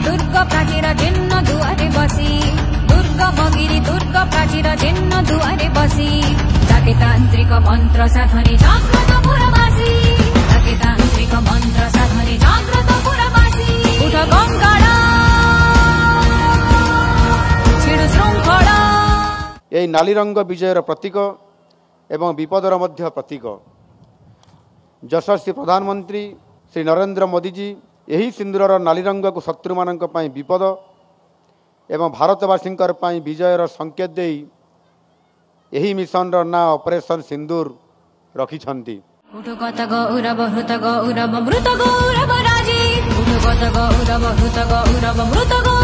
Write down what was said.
दुर्ग प्राचीर जीर्ण दुआरे बसी दुर्गमगिरी दुर्ग प्राचीर जीर्ण दुआरे बसी डाके तांत्रिक मंत्र साधने जाग्रत पुरवासी डाके तांत्रिक मंत्र साधने जाग्रत पुरवासी उठ गंगाड़ा छिड़ श्रृंखला यही नाली रंग विजयर प्रतीक एवं विपदर मध्य प्रतीक यशस्वी प्रधानमंत्री श्री नरेंद्र मोदी जी यही सिंदूर नाली रंग को शत्रु मान विपद एवं भारतवासी विजयर संकेत दे यही मिशन ना ऑपरेशन सिंदूर रखिछंती। उठुकत गौरव हृत गौरव मृत गौरव राजी उठुकत गौरव हृत गौरव मृत गौरव